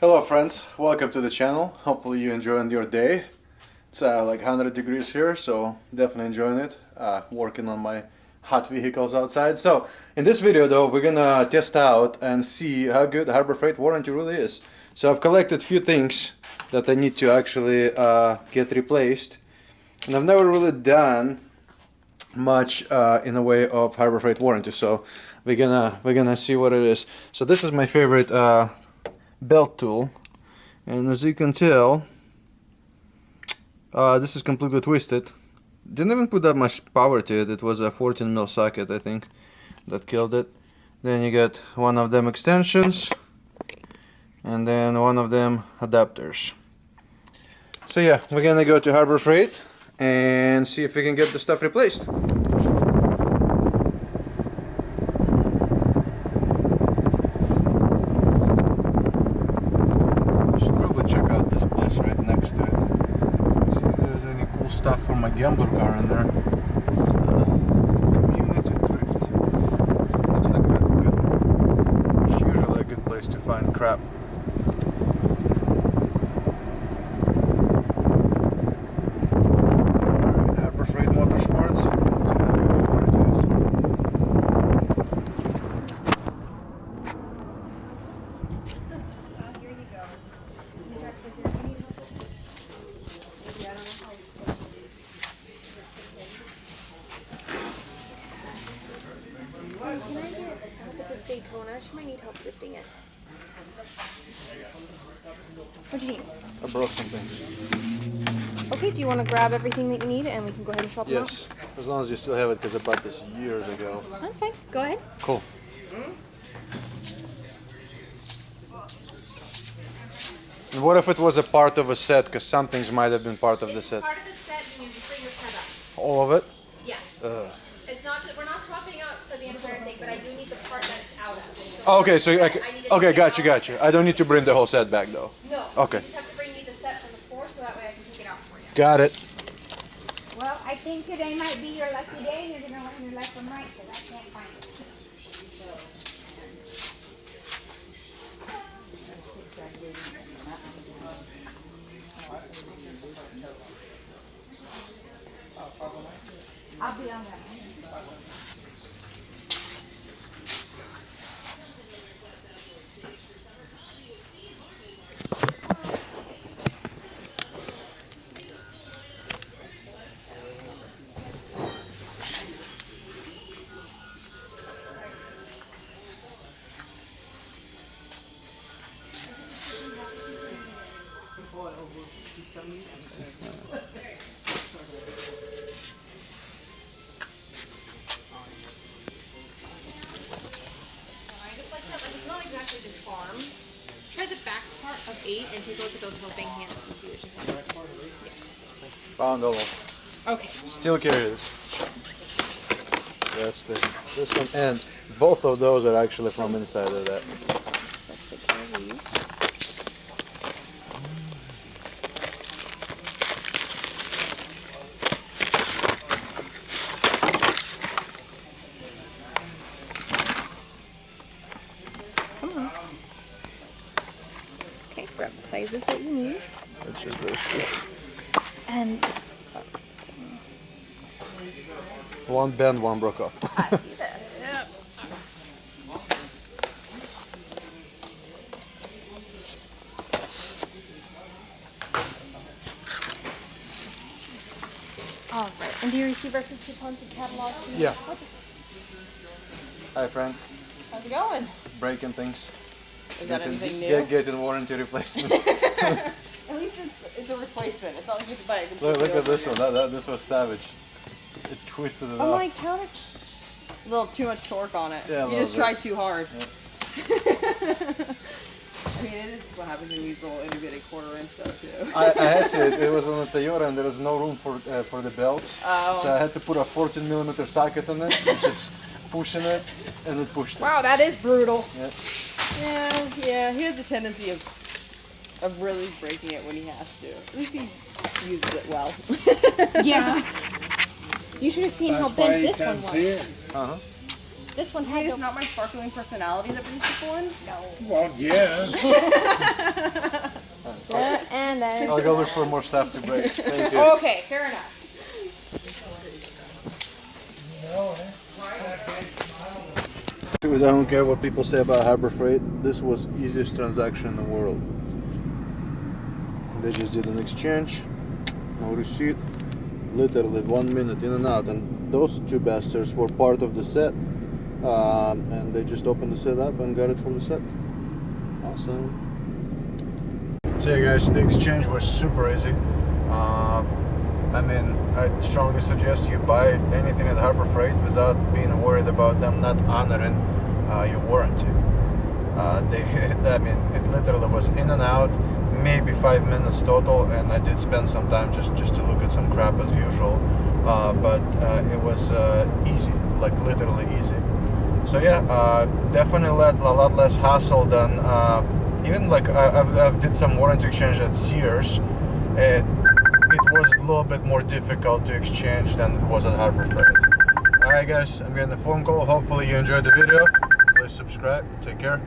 Hello friends, welcome to the channel. Hopefully you enjoying your day. It's like 100 degrees here, so definitely enjoying it. Working on my hot vehicles outside. So in this video though, we're gonna test out and see how good Harbor Freight warranty really is. So I've collected a few things that I need to actually get replaced, and I've never really done much in the way of Harbor Freight warranty. So we're gonna see what it is. So this is my favorite belt tool, and as you can tell, this is completely twisted. Didn't even put that much power to it. It was a 14 mil socket, I think, that killed it. Then you get one of them extensions, and then one of them adapters. So yeah, we're gonna go to Harbor Freight and see if we can get the stuff replaced. Stuff from my gambler car in there. It's community thrift. Looks like it's usually a good place to find crap. Harbor Freight Motorsports. Here you go. Can I get help with this Daytona? She might need help lifting it. What do you need? I broke some things. Okay, do you want to grab everything that you need and we can go ahead and swap them out? Yes, as long as you still have it, because I bought this years ago. That's fine. Go ahead. Cool. And what if it was a part of a set? Because some things might have been part of the set. Part of the set, and you just bring your set up. All of it? Yeah. It's not. We're not swapping out for the entire thing, but I do need the part that it's out of. Oh, okay, so okay, gotcha. gotcha. I don't need to bring the whole set back though. No. Okay. You just have to bring me the set from the floor, so that way I can take it out for you. Got it. Well, I think today might be your lucky day, and you're going to learn your lesson right, because I can't find it. I'll be on that one. It's not exactly just arms. Try the back part of 8 and take a look at those helping hands and see what you think. Found all. Okay. Still carried. That's this one, and both of those are actually from inside of that. Let's take care of these. Come on. Okay, grab the sizes that you need. It's just those two. And One bent, one broke off. I see that. Yep. All right. And do you receive record coupons and catalogs? Yeah. What's it? Hi friend. How's it going? Breaking things. Is that anything new? Getting warranty replacements. At least it's a replacement. It's not like you have to buy a complete Look at this one. This was savage. It twisted it Oh off. my god. A little too much torque on it. Yeah, you just bit. tried too hard. Yeah. I mean, it is what happens when you roll into get a 1/4 inch though too. I had to. It was on a Toyota, and there was no room for the belts, Oh. so I had to put a 14 millimeter socket on it, which is pushing it, and it pushed it. Wow, that is brutal. Yeah. Yeah. He has a tendency of really breaking it when he has to. At least he uses it well. Yeah. You should have seen how bent this one was. Uh-huh. This one had It's no... not my sparkling personality that brings people in. No. Well, yeah. and then. I'll go look for more stuff to break. Thank you. Okay, fair enough. Dude, I don't care what people say about Harbor Freight. This was easiest transaction in the world. They just did an exchange, no receipt, literally 1 minute in and out. And those two bastards were part of the set, and they just opened the set up and got it from the set. Awesome. So yeah, guys, the exchange was super easy. I mean, I'd strongly suggest you buy anything at Harbor Freight without being worried about them not honoring your warranty. I mean, it literally was in and out, maybe 5 minutes total, and I did spend some time just to look at some crap as usual. But it was easy, like literally easy. So yeah, definitely a lot less hassle than even like I've did some warranty exchange at Sears. It was a little bit more difficult to exchange than it was at Harbor Freight. Alright guys, I'm getting a phone call. Hopefully you enjoyed the video. Please subscribe. Take care.